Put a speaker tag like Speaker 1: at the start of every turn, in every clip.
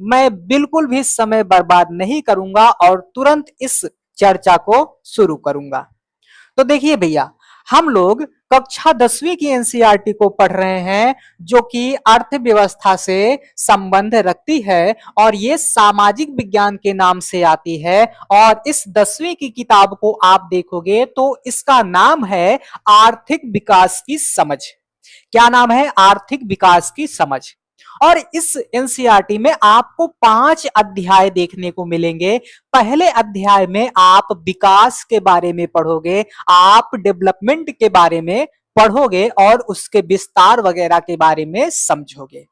Speaker 1: मैं बिल्कुल भी समय बर्बाद नहीं करूंगा और तुरंत इस चर्चा को शुरू करूंगा। तो देखिए भैया, हम लोग कक्षा 10वीं की एनसीईआरटी को पढ़ रहे हैं, जो कि अर्थव्यवस्था से संबंध रखती है और ये सामाजिक विज्ञान के नाम से आती है। और इस 10वीं की किताब को आप देखोगे तो इसका नाम है आर्थिक विकास की समझ। क्या नाम है? आर्थिक विकास की समझ। और इस एनसीईआरटी में आपको 5 अध्याय देखने को मिलेंगे। पहले अध्याय में आप विकास के बारे में पढ़ोगे, आप डेवलपमेंट के बारे में पढ़ोगे और उसके विस्तार वगैरह के बारे में समझोगे।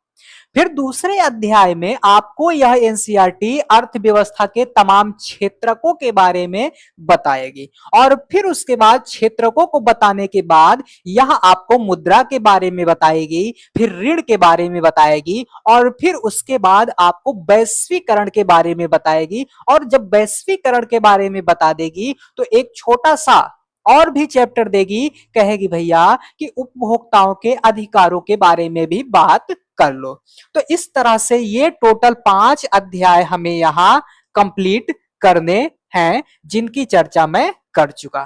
Speaker 1: फिर दूसरे अध्याय में आपको यह एनसीईआरटी अर्थव्यवस्था के तमाम क्षेत्रकों के बारे में बताएगी। और फिर उसके बाद क्षेत्रकों को बताने के बाद यह आपको मुद्रा के बारे में बताएगी, फिर ऋण के बारे में बताएगी और फिर उसके बाद आपको वैश्वीकरण के बारे में बताएगी। और जब वैश्वीकरण के बारे में बता देगी तो एक छोटा सा और भी चैप्टर देगी, कहेगी भैया कि उपभोक्ताओं के अधिकारों के बारे में भी बात कर लो। तो इस तरह से ये टोटल 5 अध्याय हमें यहां कंप्लीट करने हैं, जिनकी चर्चा मैं कर चुका।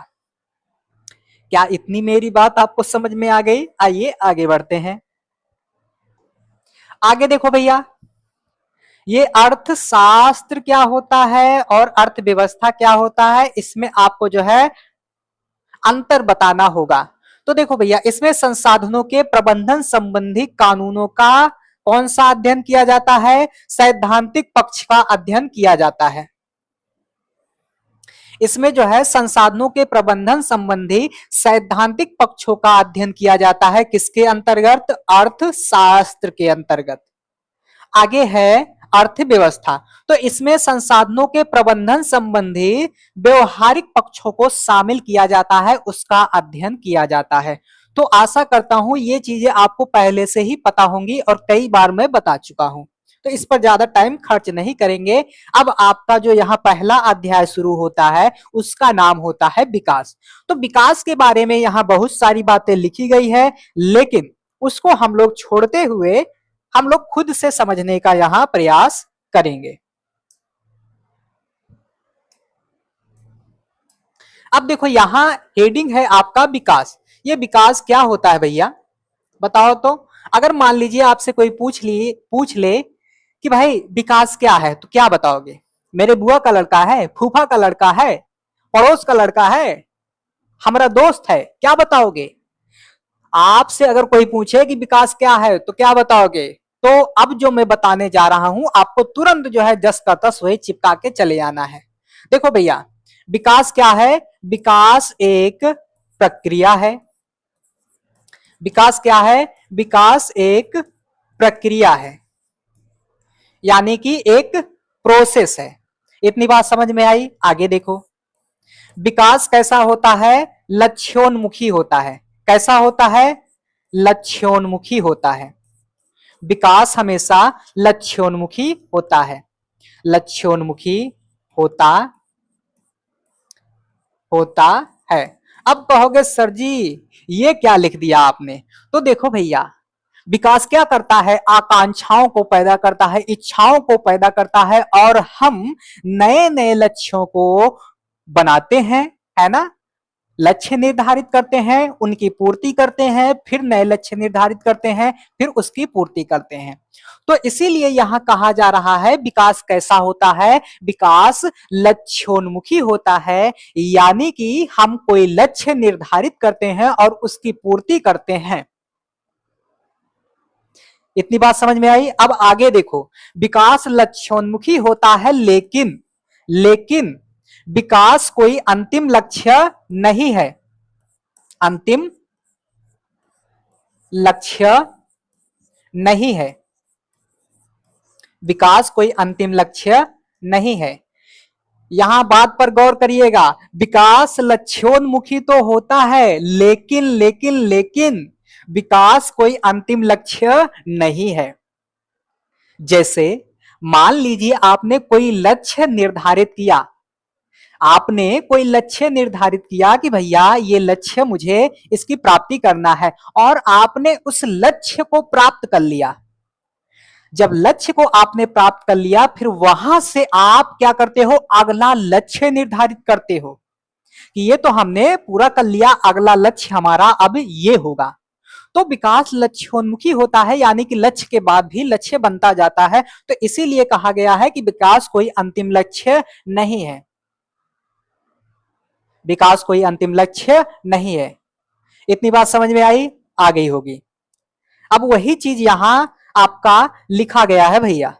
Speaker 1: क्या इतनी मेरी बात आपको समझ में आ गई? आइए आगे बढ़ते हैं। आगे देखो भैया, ये अर्थशास्त्र क्या होता है और अर्थव्यवस्था क्या होता है, इसमें आपको जो है अंतर बताना होगा। तो देखो भैया, इसमें संसाधनों के प्रबंधन संबंधी कानूनों का कौन सा अध्ययन किया जाता है? सैद्धांतिक पक्ष का अध्ययन किया जाता है। इसमें जो है संसाधनों के प्रबंधन संबंधी सैद्धांतिक पक्षों का अध्ययन किया जाता है। किसके अंतर्गत? अर्थशास्त्र के अंतर्गत। आगे है अर्थव्यवस्था। तो इसमें संसाधनों के प्रबंधन संबंधी व्यवहारिक पक्षों को शामिल किया जाता है, उसका अध्ययन किया जाता है। तो आशा करता हूं ये चीजें आपको पहले से ही पता होंगी और कई बार मैं बता चुका हूं, तो इस पर ज्यादा टाइम खर्च नहीं करेंगे। अब आपका जो यहाँ पहला अध्याय शुरू होता है उसका नाम होता है विकास। तो विकास के बारे में यहाँ बहुत सारी बातें लिखी गई है, लेकिन उसको हम लोग छोड़ते हुए हम लोग खुद से समझने का यहां प्रयास करेंगे। अब देखो, यहां हेडिंग है आपका विकास। ये विकास क्या होता है भैया, बताओ तो। अगर मान लीजिए आपसे कोई पूछ ले कि भाई विकास क्या है, तो क्या बताओगे? मेरे बुआ का लड़का है, फूफा का लड़का है, पड़ोस का लड़का है, हमारा दोस्त है, क्या बताओगे? आपसे अगर कोई पूछे कि विकास क्या है तो क्या बताओगे? तो अब जो मैं बताने जा रहा हूं आपको तुरंत जो है जस का तस वही चिपका के चले आना है। देखो भैया, विकास क्या है? विकास एक प्रक्रिया है। विकास क्या है? विकास एक प्रक्रिया है, यानी कि एक प्रोसेस है। इतनी बात समझ में आई? आगे देखो, विकास कैसा होता है? लक्ष्योन्मुखी होता है। कैसा होता है? लक्ष्योन्मुखी होता है। विकास हमेशा लक्ष्योन्मुखी होता है। लक्ष्योन्मुखी होता होता है। अब कहोगे सर जी ये क्या लिख दिया आपने? तो देखो भैया, विकास क्या करता है? आकांक्षाओं को पैदा करता है, इच्छाओं को पैदा करता है और हम नए नए लक्ष्यों को बनाते हैं, है ना? लक्ष्य निर्धारित करते हैं, उनकी पूर्ति करते हैं, फिर नए लक्ष्य निर्धारित करते हैं, फिर उसकी पूर्ति करते हैं। तो इसीलिए यहां कहा जा रहा है विकास कैसा होता है? विकास लक्ष्योन्मुखी होता है, यानी कि हम कोई लक्ष्य निर्धारित करते हैं और उसकी पूर्ति करते हैं। इतनी बात समझ में आई? अब आगे देखो, विकास लक्ष्योन्मुखी होता है, लेकिन विकास कोई अंतिम लक्ष्य नहीं है। अंतिम लक्ष्य नहीं है। विकास कोई अंतिम लक्ष्य नहीं है। यहां बात पर गौर करिएगा, विकास लक्ष्योन्मुखी तो होता है, लेकिन विकास कोई अंतिम लक्ष्य नहीं है। जैसे मान लीजिए आपने कोई लक्ष्य निर्धारित किया, आपने कोई लक्ष्य निर्धारित किया कि भैया ये लक्ष्य मुझे इसकी प्राप्ति करना है और आपने उस लक्ष्य को प्राप्त कर लिया, जब लक्ष्य को आपने प्राप्त कर लिया, फिर वहां से आप क्या करते हो, अगला लक्ष्य निर्धारित करते हो कि ये तो हमने पूरा कर लिया, अगला लक्ष्य हमारा अब ये होगा। तो विकास लक्ष्योन्मुखी होता है, यानी कि लक्ष्य के बाद भी लक्ष्य बनता जाता है। तो इसीलिए कहा गया है कि विकास कोई अंतिम लक्ष्य नहीं है, विकास कोई अंतिम लक्ष्य नहीं है। इतनी बात समझ में आई, आ गई होगी। अब वही चीज यहां आपका लिखा गया है भैया,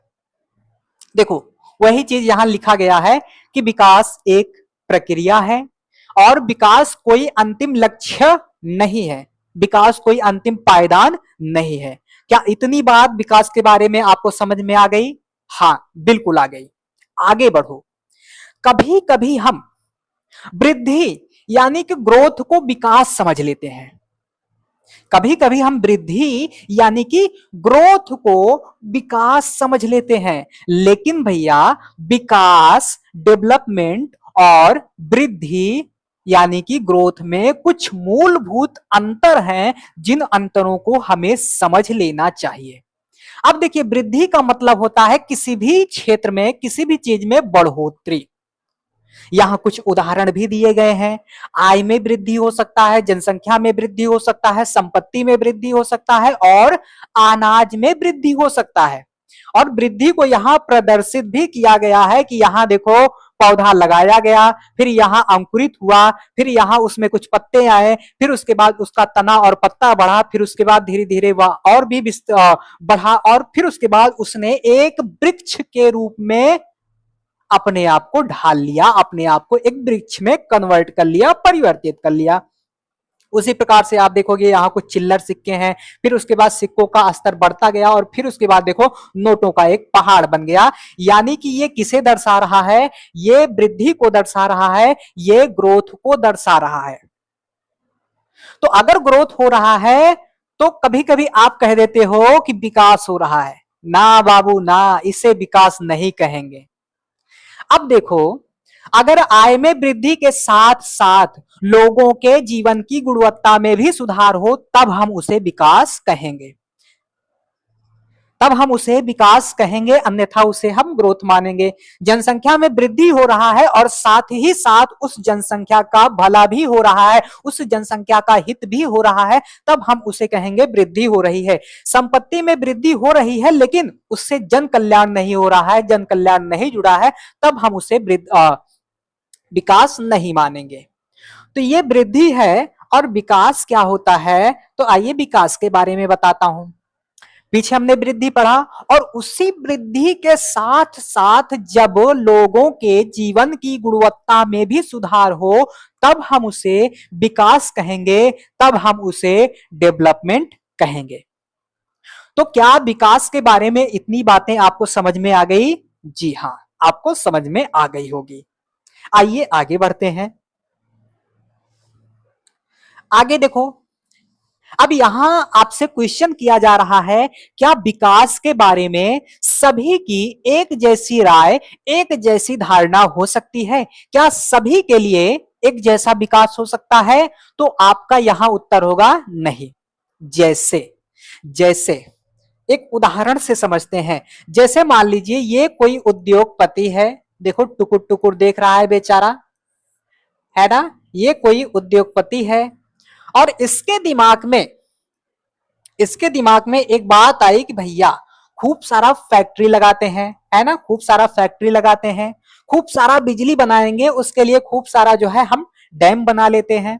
Speaker 1: देखो वही चीज यहां लिखा गया है कि विकास एक प्रक्रिया है और विकास कोई अंतिम लक्ष्य नहीं है, विकास कोई अंतिम पायदान नहीं है। क्या इतनी बात विकास के बारे में आपको समझ में आ गई? हाँ बिल्कुल आ गई। आगे बढ़ो। कभी कभी हम वृद्धि यानी कि ग्रोथ को विकास समझ लेते हैं, कभी कभी हम वृद्धि यानी कि ग्रोथ को विकास समझ लेते हैं, लेकिन भैया विकास, डेवलपमेंट और वृद्धि यानी कि ग्रोथ में कुछ मूलभूत अंतर हैं, जिन अंतरों को हमें समझ लेना चाहिए। अब देखिए, वृद्धि का मतलब होता है किसी भी क्षेत्र में, किसी भी चीज में बढ़ोतरी। यहां कुछ उदाहरण भी दिए गए हैं। आय में वृद्धि हो सकता है, जनसंख्या में वृद्धि हो सकता है, संपत्ति में वृद्धि हो सकता है और अनाज में वृद्धि हो सकता है। और वृद्धि को यहां प्रदर्शित भी किया गया है कि यहां देखो, पौधा लगाया गया, फिर यहां अंकुरित हुआ, फिर यहां उसमें कुछ पत्ते आए, फिर उसके बाद उसका तना और पत्ता बढ़ा, फिर उसके बाद धीरे धीरे वह और भी बढ़ा और फिर उसके बाद उसने एक वृक्ष के रूप में अपने आप को ढाल लिया, अपने आप को एक वृक्ष में कन्वर्ट कर लिया, परिवर्तित कर लिया। उसी प्रकार से आप देखोगे यहां कुछ चिल्लर सिक्के हैं, फिर उसके बाद सिक्कों का स्तर बढ़ता गया और फिर उसके बाद देखो नोटों का एक पहाड़ बन गया। यानी कि ये किसे दर्शा रहा है? ये वृद्धि को दर्शा रहा है, ये ग्रोथ को दर्शा रहा है। तो अगर ग्रोथ हो रहा है तो कभी कभी आप कह देते हो कि विकास हो रहा है। ना बाबू ना, इसे विकास नहीं कहेंगे। अब देखो, अगर आय में वृद्धि के साथ साथ लोगों के जीवन की गुणवत्ता में भी सुधार हो, तब हम उसे विकास कहेंगे, तब हम उसे विकास कहेंगे, अन्यथा उसे हम ग्रोथ मानेंगे। जनसंख्या में वृद्धि हो रहा है और साथ ही साथ उस जनसंख्या का भला भी हो रहा है, उस जनसंख्या का हित भी हो रहा है, तब हम उसे कहेंगे वृद्धि हो रही है। संपत्ति में वृद्धि हो रही है लेकिन उससे जन कल्याण नहीं हो रहा है, जन कल्याण नहीं जुड़ा है, तब हम उसे विकास नहीं मानेंगे। तो ये वृद्धि है और विकास क्या होता है, तो आइए विकास के बारे में बताता हूं। पीछे हमने वृद्धि पढ़ा और उसी वृद्धि के साथ साथ जब लोगों के जीवन की गुणवत्ता में भी सुधार हो, तब हम उसे विकास कहेंगे, तब हम उसे डेवलपमेंट कहेंगे। तो क्या विकास के बारे में इतनी बातें आपको समझ में आ गई? जी हां, आपको समझ में आ गई होगी। आइए आगे बढ़ते हैं। आगे देखो, अब यहां आपसे क्वेश्चन किया जा रहा है, क्या विकास के बारे में सभी की एक जैसी राय, एक जैसी धारणा हो सकती है? क्या सभी के लिए एक जैसा विकास हो सकता है? तो आपका यहां उत्तर होगा नहीं। जैसे जैसे एक उदाहरण से समझते हैं। जैसे मान लीजिए ये कोई उद्योगपति है, देखो टुकुर टुकुर देख रहा है बेचारा, है ना? ये कोई उद्योगपति है और इसके दिमाग में एक बात आई कि भैया खूब सारा फैक्ट्री लगाते हैं, है ना? खूब सारा फैक्ट्री लगाते हैं, खूब सारा बिजली बनाएंगे, उसके लिए खूब सारा जो है हम डैम बना लेते हैं।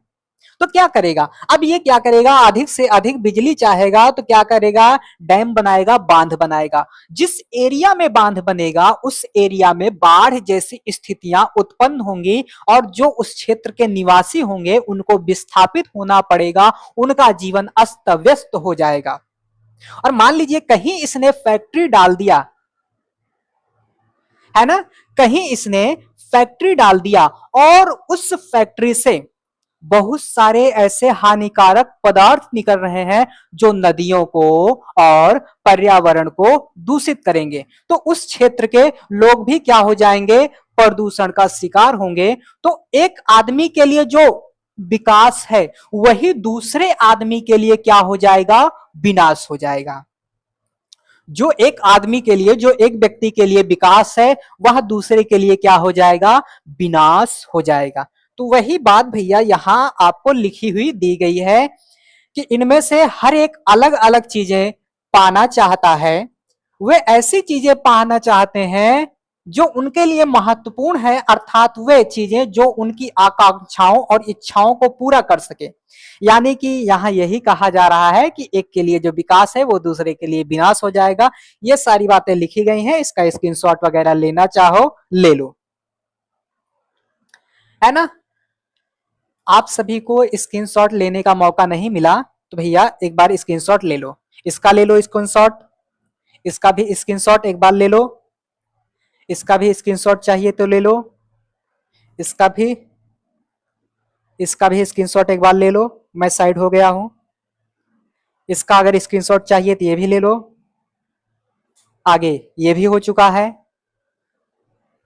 Speaker 1: तो क्या करेगा? अब ये क्या करेगा? अधिक से अधिक बिजली चाहेगा तो क्या करेगा? डैम बनाएगा, बांध बनाएगा। जिस एरिया में बांध बनेगा उस एरिया में बाढ़ जैसी स्थितियां उत्पन्न होंगी और जो उस क्षेत्र के निवासी होंगे उनको विस्थापित होना पड़ेगा, उनका जीवन अस्त व्यस्त हो जाएगा। और मान लीजिए कहीं इसने फैक्ट्री डाल दिया, है ना? कहीं इसने फैक्ट्री डाल दिया और उस फैक्ट्री से बहुत सारे ऐसे हानिकारक पदार्थ निकल रहे हैं जो नदियों को और पर्यावरण को दूषित करेंगे, तो उस क्षेत्र के लोग भी क्या हो जाएंगे? प्रदूषण का शिकार होंगे। तो एक आदमी के लिए जो विकास है वही दूसरे आदमी के लिए क्या हो जाएगा? विनाश हो जाएगा। जो एक आदमी के लिए, जो एक व्यक्ति के लिए विकास है, वह दूसरे के लिए क्या हो जाएगा, विनाश हो जाएगा। तो वही बात भैया यहां आपको लिखी हुई दी गई है कि इनमें से हर एक अलग अलग चीजें पाना चाहता है। वे ऐसी चीजें पाना चाहते हैं जो उनके लिए महत्वपूर्ण है, अर्थात वे चीजें जो उनकी आकांक्षाओं और इच्छाओं को पूरा कर सके। यानी कि यहाँ यही कहा जा रहा है कि एक के लिए जो विकास है वो दूसरे के लिए विनाश हो जाएगा। ये सारी बातें लिखी गई हैं, इसका स्क्रीनशॉट वगैरह लेना चाहो ले लो, है ना। आप सभी को स्क्रीनशॉट लेने का मौका नहीं मिला तो भैया एक बार स्क्रीनशॉट ले लो, इसका ले लो स्क्रीनशॉट, इसका भी स्क्रीनशॉट एक बार ले लो, इसका भी स्क्रीनशॉट चाहिए तो ले लो, इसका भी स्क्रीनशॉट एक बार ले लो, मैं साइड हो गया हूं। इसका अगर स्क्रीनशॉट चाहिए तो ये भी ले लो, आगे ये भी हो चुका है,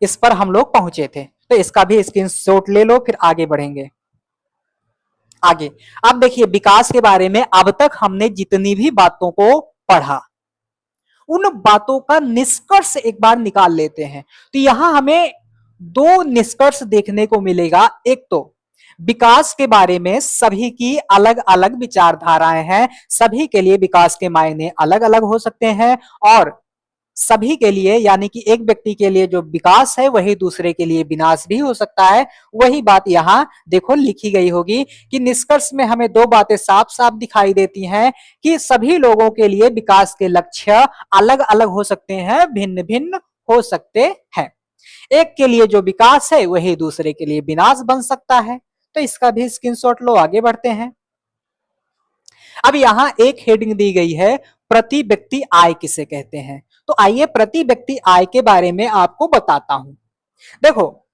Speaker 1: इस पर हम लोग पहुंचे थे, तो इसका भी स्क्रीनशॉट ले लो, फिर आगे बढ़ेंगे। आगे अब देखिए विकास के बारे में अब तक हमने जितनी भी बातों को पढ़ा, उन बातों का निष्कर्ष एक बार निकाल लेते हैं। तो यहां हमें दो निष्कर्ष देखने को मिलेगा। एक तो विकास के बारे में सभी की अलग अलग विचारधाराएं हैं, सभी के लिए विकास के मायने अलग अलग हो सकते हैं, और सभी के लिए यानी कि एक व्यक्ति के लिए जो विकास है वही दूसरे के लिए विनाश भी हो सकता है। वही बात यहां देखो लिखी गई होगी कि निष्कर्ष में हमें दो बातें साफ साफ दिखाई देती हैं कि सभी लोगों के लिए विकास के लक्ष्य अलग अलग हो सकते हैं, भिन्न भिन्न हो सकते हैं। एक के लिए जो विकास है वही दूसरे के लिए विनाश बन सकता है। तो इसका भी स्क्रीनशॉट लो, आगे बढ़ते हैं। अब यहां एक हेडिंग दी गई है, प्रति व्यक्ति आय किसे कहते हैं। तो आइए प्रति व्यक्ति आय के बारे में आपको बताता हूं। देखो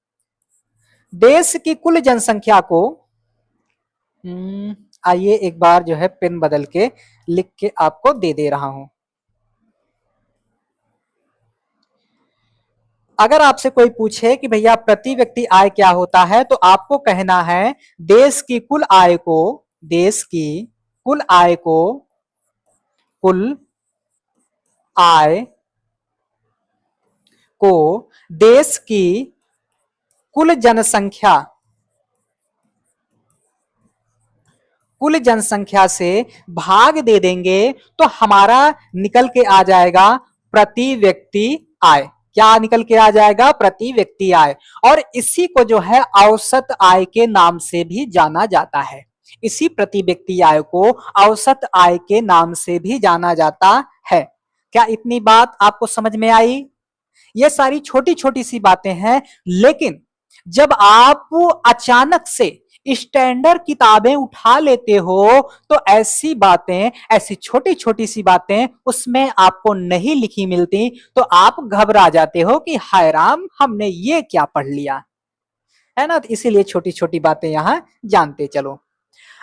Speaker 1: देश की कुल जनसंख्या को, आइए एक बार जो है पेन बदल के लिख के आपको दे रहा हूं। अगर आपसे कोई पूछे कि भैया प्रति व्यक्ति आय क्या होता है, तो आपको कहना है देश की कुल आय को, देश की कुल आय को, कुल आय को देश की कुल जनसंख्या से भाग दे देंगे तो हमारा निकल के आ जाएगा प्रति व्यक्ति आय। क्या निकल के आ जाएगा, प्रति व्यक्ति आय। और इसी को जो है औसत आय के नाम से भी जाना जाता है। इसी प्रति व्यक्ति आय को औसत आय के नाम से भी जाना जाता है। क्या इतनी बात आपको समझ में आई? ये सारी छोटी छोटी सी बातें हैं, लेकिन जब आप अचानक से स्टैंडर्ड किताबें उठा लेते हो तो ऐसी बातें, ऐसी छोटी छोटी सी बातें उसमें आपको नहीं लिखी मिलती, तो आप घबरा जाते हो कि हाय राम हमने ये क्या पढ़ लिया, है ना। तो इसीलिए छोटी छोटी बातें यहां जानते चलो।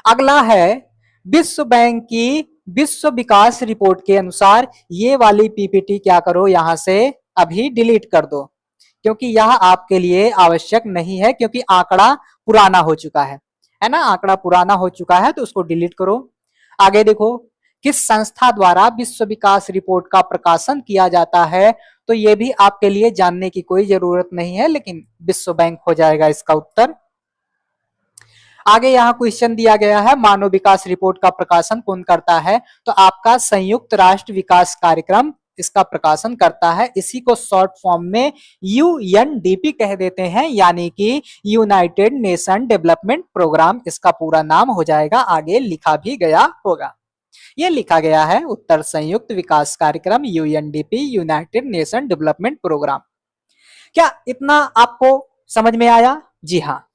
Speaker 1: अगला है विश्व बैंक की विश्व विकास रिपोर्ट के अनुसार, ये वाली पीपीटी क्या करो यहां से अभी डिलीट कर दो, क्योंकि यह आपके लिए आवश्यक नहीं है, क्योंकि आंकड़ा पुराना हो चुका है ना, आंकड़ा पुराना हो चुका है तो उसको डिलीट करो। आगे देखो किस संस्था द्वारा विश्व विकास रिपोर्ट का प्रकाशन किया जाता है, तो ये भी आपके लिए जानने की कोई जरूरत नहीं है, लेकिन विश्व बैंक हो जाएगा इसका उत्तर। आगे यहाँ क्वेश्चन दिया गया है, मानव विकास रिपोर्ट का प्रकाशन कौन करता है, तो आपका संयुक्त राष्ट्र विकास कार्यक्रम इसका प्रकाशन करता है। इसी को शॉर्ट फॉर्म में यूएनडीपी कह देते हैं, यानी कि यूनाइटेड नेशन डेवलपमेंट प्रोग्राम इसका पूरा नाम हो जाएगा। आगे लिखा भी गया होगा, ये लिखा गया है उत्तर संयुक्त विकास कार्यक्रम UNDP, United Nation Development Programme. क्या इतना आपको समझ में आया? जी हाँ।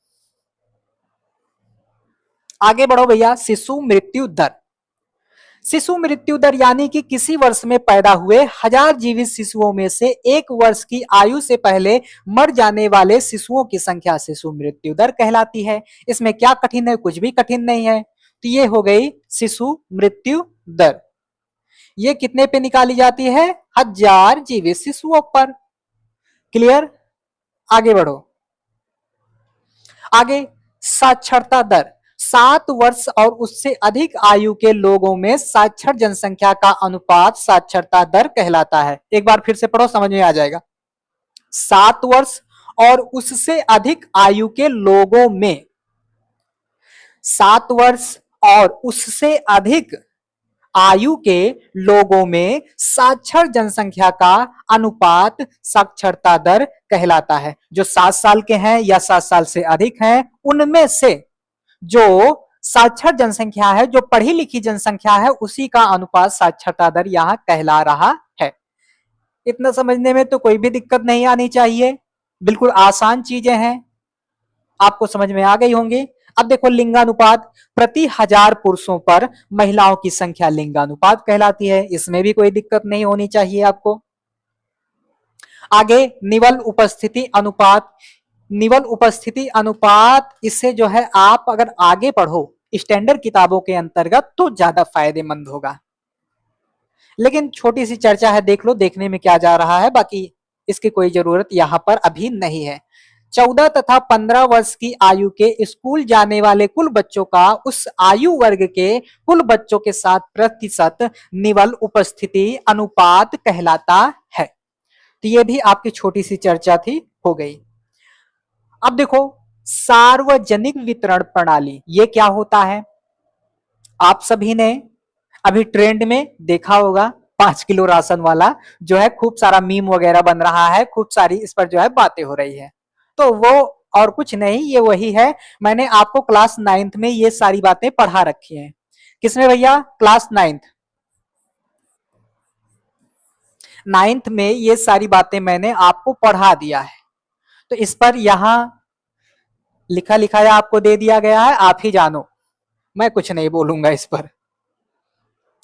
Speaker 1: आगे बढ़ो भैया। शिशु मृत्यु दर, शिशु मृत्यु दर यानी कि किसी वर्ष में पैदा हुए 1000 जीवित शिशुओं में से 1 वर्ष की आयु से पहले मर जाने वाले शिशुओं की संख्या शिशु मृत्यु दर कहलाती है। इसमें क्या कठिन है? कुछ भी कठिन नहीं है। तो ये हो गई शिशु मृत्यु दर। ये कितने पे निकाली जाती है? 1000 जीवित शिशुओं पर। क्लियर? आगे बढ़ो। आगे साक्षरता दर, 7 वर्ष और उससे अधिक आयु के लोगों में साक्षर जनसंख्या का अनुपात साक्षरता दर कहलाता है। एक बार फिर से पढ़ो, समझ में आ जाएगा। 7 वर्ष और उससे अधिक आयु के लोगों में, 7 वर्ष और उससे अधिक आयु के लोगों में साक्षर जनसंख्या का अनुपात साक्षरता दर कहलाता है। जो 7 साल के हैं या 7 साल से अधिक हैं, उनमें से जो साक्षर जनसंख्या है, जो पढ़ी लिखी जनसंख्या है, उसी का अनुपात साक्षरता दर यहां कहला रहा है। इतना समझने में तो कोई भी दिक्कत नहीं आनी चाहिए, बिल्कुल आसान चीजें हैं, आपको समझ में आ गई होंगी। अब देखो लिंगानुपात, प्रति 1000 पुरुषों पर महिलाओं की संख्या लिंगानुपात कहलाती है, इसमें भी कोई दिक्कत नहीं होनी चाहिए आपको। आगे निवल उपस्थिति अनुपात, निवल उपस्थिति अनुपात, इससे जो है आप अगर आगे पढ़ो स्टैंडर्ड किताबों के अंतर्गत तो ज्यादा फायदेमंद होगा, लेकिन छोटी सी चर्चा है, देख लो देखने में क्या जा रहा है, बाकी इसकी कोई जरूरत यहां पर अभी नहीं है। 14 तथा 15 वर्ष की आयु के स्कूल जाने वाले कुल बच्चों का उस आयु वर्ग के कुल बच्चों के साथ प्रतिशत निवल उपस्थिति अनुपात कहलाता है। तो ये भी आपकी छोटी सी चर्चा थी, हो गई। अब देखो सार्वजनिक वितरण प्रणाली, ये क्या होता है? आप सभी ने अभी ट्रेंड में देखा होगा, 5 किलो राशन वाला जो है, खूब सारा मीम वगैरह बन रहा है, खूब सारी इस पर जो है बातें हो रही है। तो वो और कुछ नहीं, ये वही है, मैंने आपको क्लास 9th में ये सारी बातें पढ़ा रखी हैं। किसमें भैया? क्लास 9th में ये सारी बातें मैंने आपको पढ़ा दिया है। तो इस पर यहां लिखा लिखाया आपको दे दिया गया है, आप ही जानो, मैं कुछ नहीं बोलूंगा इस पर।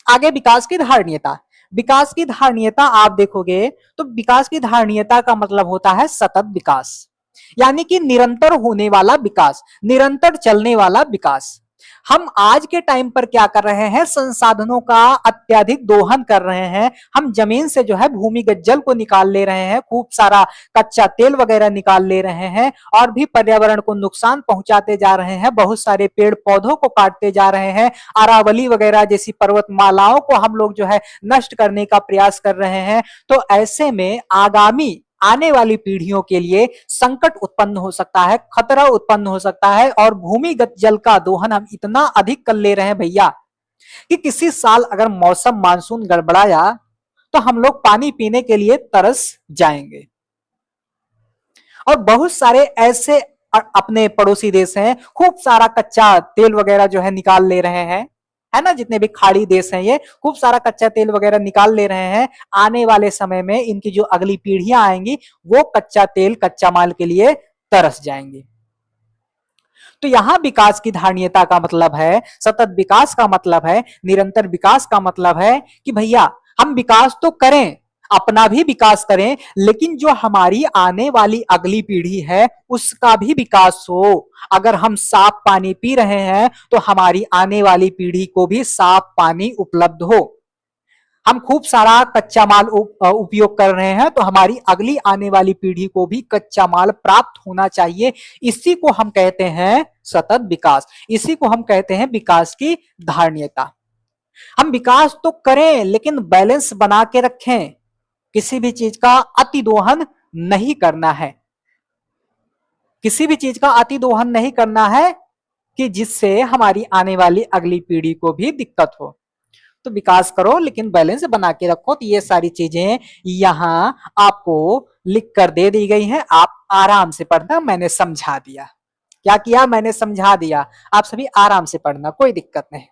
Speaker 1: आगे विकास की धारणीयता, विकास की धारणीयता आप देखोगे तो विकास की धारणीयता का मतलब होता है सतत विकास, यानी कि निरंतर होने वाला विकास, निरंतर चलने वाला विकास। हम आज के टाइम पर क्या कर रहे हैं? संसाधनों का अत्यधिक दोहन कर रहे हैं। हम जमीन से जो है भूमिगत जल को निकाल ले रहे हैं, खूब सारा कच्चा तेल वगैरह निकाल ले रहे हैं, और भी पर्यावरण को नुकसान पहुंचाते जा रहे हैं। बहुत सारे पेड़ पौधों को काटते जा रहे हैं, अरावली वगैरह जैसी पर्वतमालाओं को हम लोग जो है नष्ट करने का प्रयास कर रहे हैं। तो ऐसे में आगामी आने वाली पीढ़ियों के लिए संकट उत्पन्न हो सकता है, खतरा उत्पन्न हो सकता है, और भूमिगत जल का दोहन हम इतना अधिक कर ले रहे हैं भैया कि किसी साल अगर मौसम मानसून गड़बड़ाया तो हम लोग पानी पीने के लिए तरस जाएंगे। और बहुत सारे ऐसे अपने पड़ोसी देश हैं, खूब सारा कच्चा तेल वगैरह जो है निकाल ले रहे हैं, है ना, जितने भी खाड़ी देश हैं ये खूब सारा कच्चा तेल वगैरह निकाल ले रहे हैं। आने वाले समय में इनकी जो अगली पीढ़ियां आएंगी वो कच्चा तेल, कच्चा माल के लिए तरस जाएंगी। तो यहां विकास की धारणीयता का मतलब है, सतत विकास का मतलब है, निरंतर विकास का मतलब है कि भैया हम विकास तो करें, अपना भी विकास करें, लेकिन जो हमारी आने वाली अगली पीढ़ी है उसका भी विकास हो। अगर हम साफ पानी पी रहे हैं तो हमारी आने वाली पीढ़ी को भी साफ पानी उपलब्ध हो। हम खूब सारा कच्चा माल उपयोग कर रहे हैं तो हमारी अगली आने वाली पीढ़ी को भी कच्चा माल प्राप्त होना चाहिए। इसी को हम कहते हैं सतत विकास, इसी को हम कहते हैं विकास की धारणीयता। हम विकास तो करें लेकिन बैलेंस बना के रखें, किसी भी चीज का अति दोहन नहीं करना है, किसी भी चीज का अति दोहन नहीं करना है कि जिससे हमारी आने वाली अगली पीढ़ी को भी दिक्कत हो। तो विकास करो लेकिन बैलेंस बना के रखो। तो ये सारी चीजें यहां आपको लिख कर दे दी गई हैं, आप आराम से पढ़ना, मैंने समझा दिया। क्या किया? मैंने समझा दिया, आप सभी आराम से पढ़ना, कोई दिक्कत नहीं।